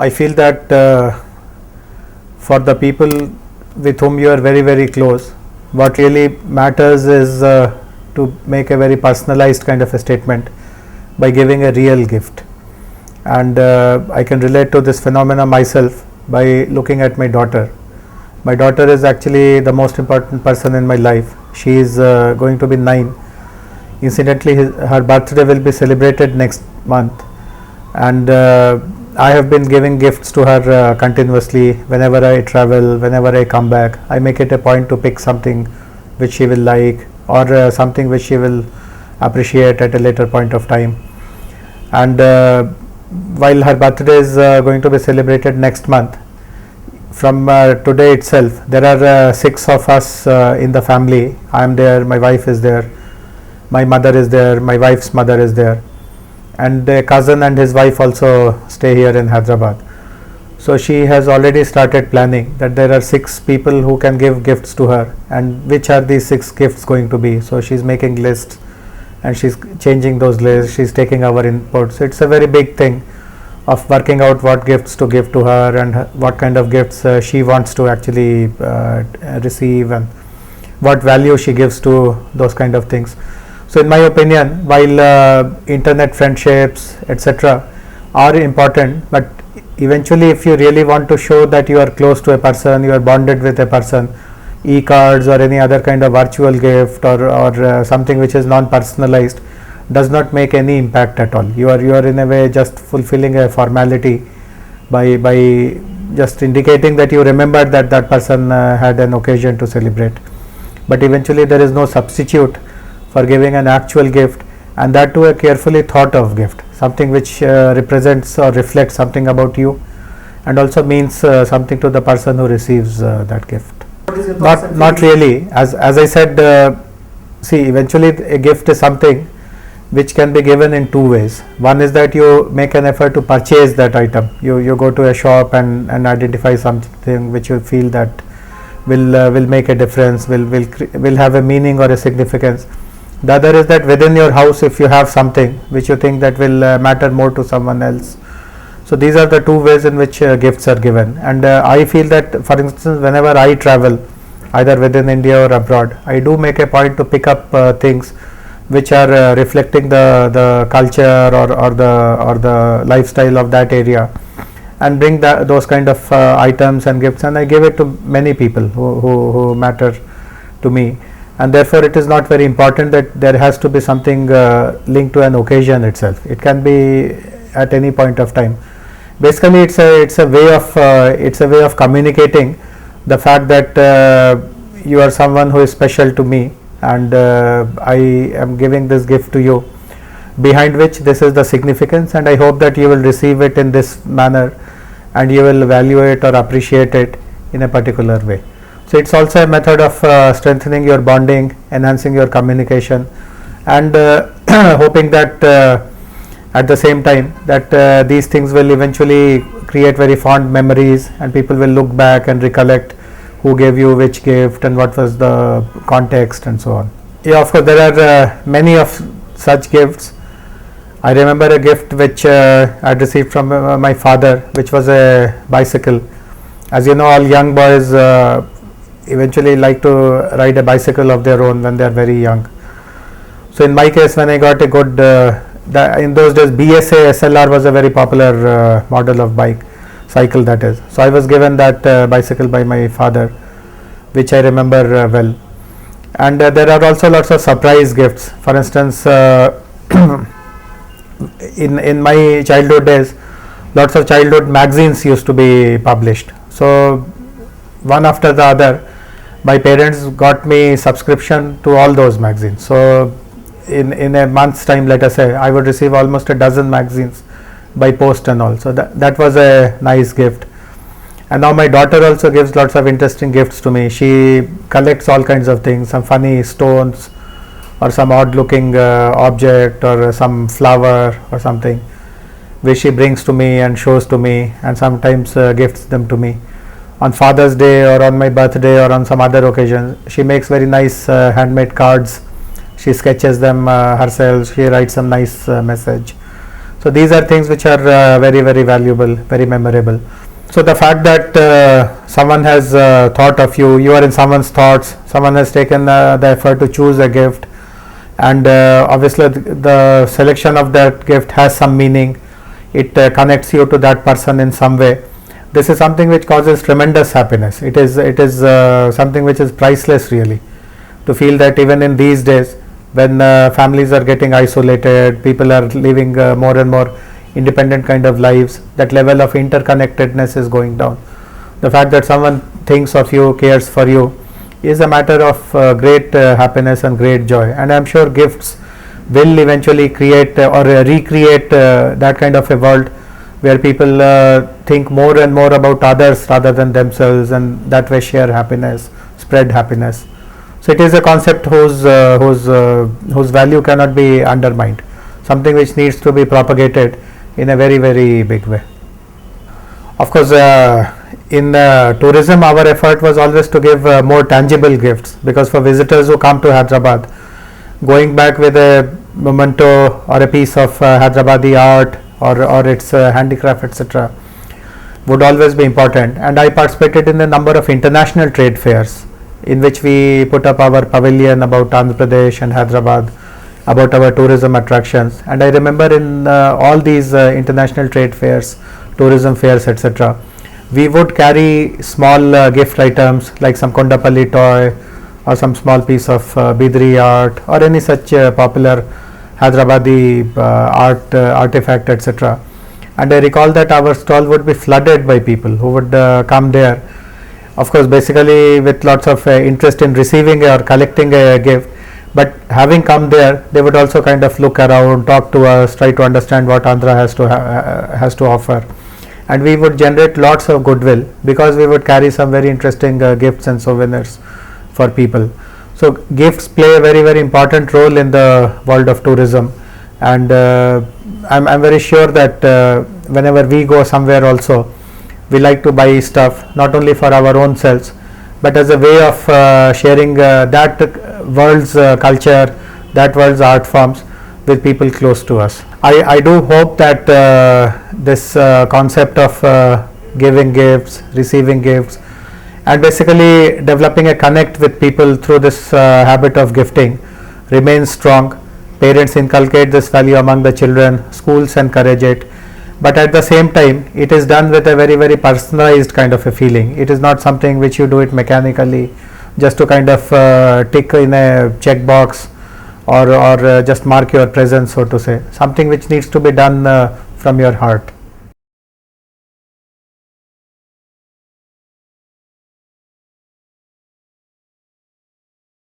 I feel that for the people with whom you are very, very close, what really matters is to make a very personalized kind of a statement by giving a real gift. And I can relate to this phenomena myself by looking at my daughter. My daughter is actually the most important person in my life. She is going to be 9. Incidentally, her birthday will be celebrated next month, and I have been giving gifts to her continuously. Whenever I travel, whenever I come back, I make it a point to pick something which she will like, or something which she will appreciate at a later point of time. And while her birthday is going to be celebrated next month, from today itself, there are 6 of us in the family. I am there, my wife is there, my mother is there, my wife's mother is there, and a cousin and his wife also stay here in Hyderabad. So she has already started planning that there are 6 people who can give gifts to her, and which are these 6 gifts going to be. So she's making lists and she's changing those lists, she's taking our inputs. It's a very big thing of working out what gifts to give to her and what kind of gifts she wants to actually receive, and what value she gives to those kind of things. So in my opinion, while internet friendships etc. are important, but eventually if you really want to show that you are close to a person, you are bonded with a person, e-cards or any other kind of virtual gift or something which is non-personalized does not make any impact at all. You are in a way just fulfilling a formality by just indicating that you remembered that that person had an occasion to celebrate. But eventually there is no substitute for giving an actual gift, and that too a carefully thought of gift, something which represents or reflects something about you, and also means something to the person who receives that gift. Not really, as I said, see, eventually a gift is something which can be given in 2 ways. One is that you make an effort to purchase that item. You go to a shop and identify something which you feel that will make a difference, will have a meaning or a significance. The other is that within your house, if you have something which you think that will matter more to someone else. So these are the 2 ways in which gifts are given. And I feel that, for instance, whenever I travel either within India or abroad, I do make a point to pick up things which are reflecting the culture or the lifestyle of that area, and bring those kind of items and gifts, and I give it to many people who matter to me. And therefore it is not very important that there has to be something linked to an occasion itself. It can be at any point of time. Basically it's a way of communicating the fact that you are someone who is special to me, and I am giving this gift to you, behind which this is the significance, and I hope that you will receive it in this manner and you will value it or appreciate it in a particular way. So it's also a method of strengthening your bonding, enhancing your communication, and hoping that at the same time that these things will eventually create very fond memories, and people will look back and recollect who gave you which gift and what was the context and so on. Yeah, of course there are many of such gifts. I remember a gift which I had received from my father, which was a bicycle. As you know, all young boys eventually like to ride a bicycle of their own when they are very young. So in my case, when I got a good in those days BSA SLR was a very popular model of cycle, that is. So I was given that bicycle by my father, which I remember well. And there are also lots of surprise gifts. For instance, in my childhood days, lots of childhood magazines used to be published. So one after the other, my parents got me subscription to all those magazines. So in a month's time, let us say, I would receive almost a dozen magazines by post and all. So that was a nice gift. And now my daughter also gives lots of interesting gifts to me. She collects all kinds of things, some funny stones or some odd looking object or some flower or something, which she brings to me and shows to me, and sometimes gifts them to me. On Father's Day or on my birthday or on some other occasion, she makes very nice handmade cards. She sketches them herself. She writes some nice message. So these are things which are very, very valuable, very memorable. So the fact that someone has thought of you, you are in someone's thoughts, someone has taken the effort to choose a gift, and obviously the selection of that gift has some meaning. It connects you to that person in some way. This is something which causes tremendous happiness. It is something which is priceless, really, to feel that even in these days, when families are getting isolated, people are living more and more independent kind of lives, that level of interconnectedness is going down. The fact that someone thinks of you, cares for you, is a matter of great happiness and great joy. And I am sure gifts will eventually create or recreate that kind of a world where people think more and more about others rather than themselves, and that way share happiness, spread happiness. So it is a concept whose value cannot be undermined, something which needs to be propagated in a very, very big way. Of course, in tourism, our effort was always to give more tangible gifts, because for visitors who come to Hyderabad, going back with a memento or a piece of Hyderabadi art or its handicraft, etc., would always be important. And I participated in a number of international trade fairs in which we put up our pavilion about Andhra Pradesh and Hyderabad, about our tourism attractions. And I remember in all these international trade fairs, tourism fairs, etc., we would carry small gift items like some Kondapalli toy or some small piece of Bidri art or any such popular Hyderabadi artifact, etc. And I recall that our stall would be flooded by people who would come there, of course basically with lots of interest in receiving or collecting a gift, but having come there, they would also kind of look around, talk to us, try to understand what Andhra has to offer. And we would generate lots of goodwill because we would carry some very interesting gifts and souvenirs for people. So gifts play a very, very important role in the world of tourism, and I'm very sure that whenever we go somewhere also, we like to buy stuff not only for our own selves, but as a way of sharing that world's culture, that world's art forms with people close to us. I do hope that this concept of giving gifts, receiving gifts, and basically developing a connect with people through this habit of gifting remains strong. Parents inculcate this value among the children, schools encourage it, but at the same time it is done with a very, very personalized kind of a feeling. It is not something which you do it mechanically just to kind of tick in a checkbox or just mark your presence, so to say. Something which needs to be done from your heart.